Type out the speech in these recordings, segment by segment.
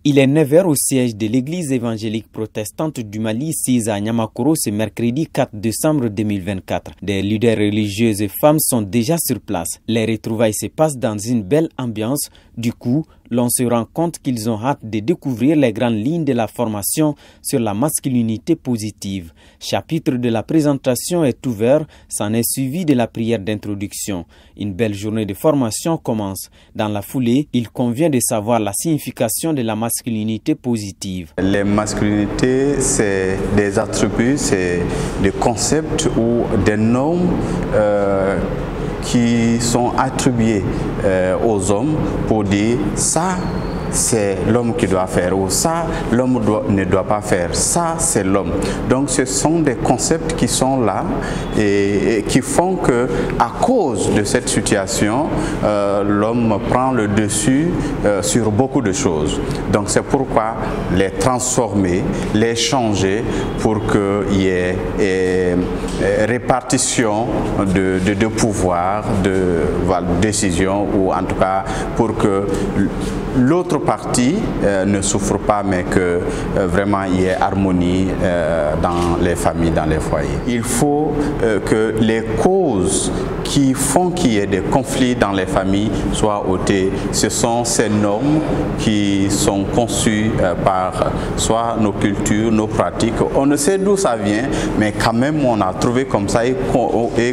Il est 9 h au siège de l'église évangélique protestante du Mali, sise à Niamakoro, ce mercredi 4 décembre 2024. Des leaders religieuses et femmes sont déjà sur place. Les retrouvailles se passent dans une belle ambiance. Du coup, l'on se rend compte qu'ils ont hâte de découvrir les grandes lignes de la formation sur la masculinité positive. Chapitre de la présentation est ouvert, s'en est suivi de la prière d'introduction. Une belle journée de formation commence. Dans la foulée, il convient de savoir la signification de la masculinité positive. Les masculinités, c'est des attributs, c'est des concepts ou des normes qui sont attribués aux hommes pour dire ça c'est l'homme qui doit faire ou ça l'homme ne doit pas faire, ça c'est l'homme. Donc ce sont des concepts qui sont là et qui font que à cause de cette situation l'homme prend le dessus sur beaucoup de choses. Donc c'est pourquoi les transformer, les changer pour qu'il y ait répartition de pouvoir, de décision, ou en tout cas pour que l'autre partie ne souffre pas, mais que vraiment il y ait harmonie dans les familles, dans les foyers. Il faut que les causes qui font qu'il y ait des conflits dans les familles soient ôtées. Ce sont ces normes qui sont conçues par soit nos cultures, nos pratiques. On ne sait d'où ça vient, mais quand même on a trouvé comme ça et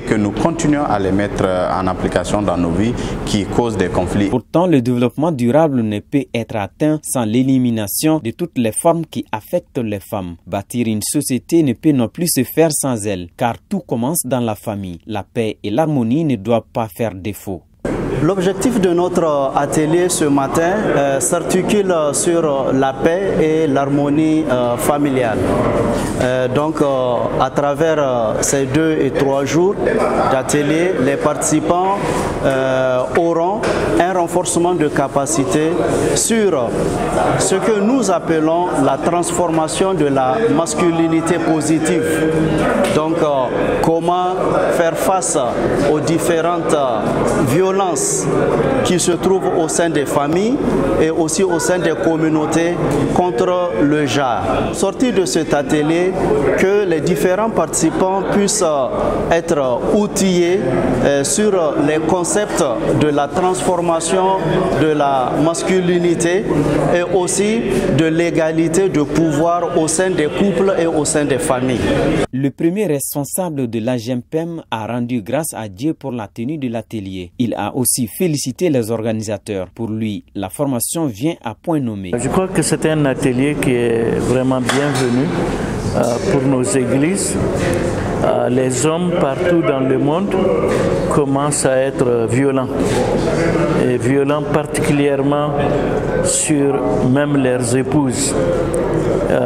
que nous continuons à les mettre en application dans nos vies qui causent des conflits. Pourtant, le développement durable ne peut être atteint sans l'élimination de toutes les formes qui affectent les femmes. Bâtir une société ne peut non plus se faire sans elles, car tout commence dans la famille. La paix et l'harmonie ne doivent pas faire défaut. L'objectif de notre atelier ce matin s'articule sur la paix et l'harmonie familiale. Donc à travers ces 2 et 3 jours d'atelier, les participants auront un renforcement de capacité sur ce que nous appelons la transformation de la masculinité positive. Donc comment faire face aux différentes violences qui se trouvent au sein des familles et aussi au sein des communautés contre le genre. Sortir de cet atelier, que les différents participants puissent être outillés sur les concepts de la transformation de la masculinité et aussi de l'égalité de pouvoir au sein des couples et au sein des familles. Le premier responsable de l'AGEMPEM a rendu grâce à Dieu pour la tenue de l'atelier. Il a aussi félicité les organisateurs. Pour lui, la formation vient à point nommé. Je crois que c'est un atelier qui est vraiment bienvenu pour nos églises. Les hommes partout dans le monde commencent à être violents. Et violents particulièrement sur même leurs épouses,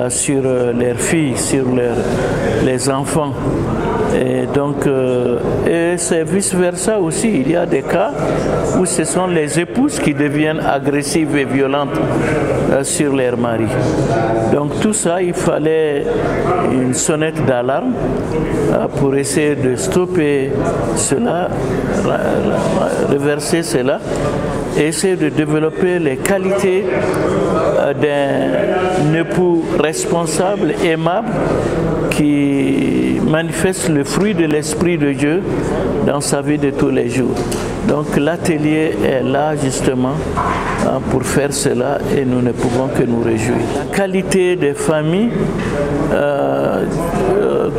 sur leurs filles, sur les enfants. Et donc, c'est vice-versa aussi. Il y a des cas où ce sont les épouses qui deviennent agressives et violentes sur leurs maris. Donc tout ça, il fallait une sonnette d'alarme pour essayer de stopper cela, reverser cela, et essayer de développer les qualités d'un époux responsable, aimable, qui manifeste le fruit de l'Esprit de Dieu dans sa vie de tous les jours. Donc l'atelier est là justement pour faire cela et nous ne pouvons que nous réjouir. La qualité des familles,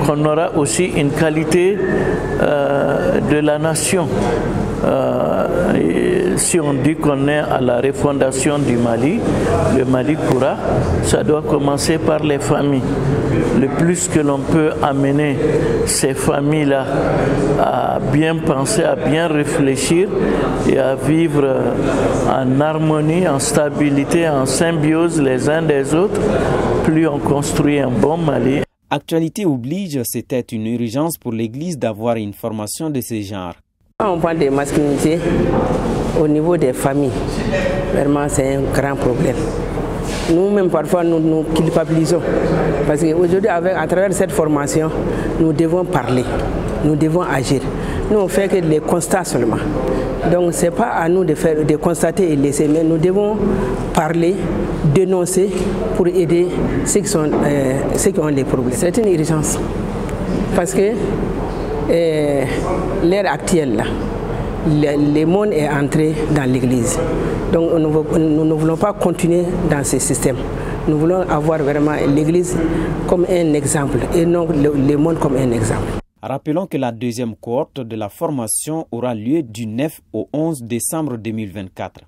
qu'on aura aussi une qualité de la nation. Si on dit qu'on est à la refondation du Mali, le Mali pourra, ça doit commencer par les familles. Le plus que l'on peut amener ces familles-là à bien penser, à bien réfléchir et à vivre en harmonie, en stabilité, en symbiose les uns des autres, plus on construit un bon Mali. Actualité oblige, c'était une urgence pour l'Église d'avoir une formation de ce genre. Quand on parle de masculinité au niveau des familles, vraiment c'est un grand problème. Nous-mêmes parfois nous culpabilisons parce qu'aujourd'hui à travers cette formation, nous devons parler, nous devons agir. Nous on fait que les constats seulement. Donc ce n'est pas à nous de constater et laisser, mais nous devons parler, dénoncer pour aider ceux qui ont les problèmes. C'est une urgence parce que l'ère actuelle, le monde est entré dans l'église. Donc nous ne voulons pas continuer dans ce système. Nous voulons avoir vraiment l'église comme un exemple et non le monde comme un exemple. Rappelons que la deuxième cohorte de la formation aura lieu du 9 au 11 décembre 2024.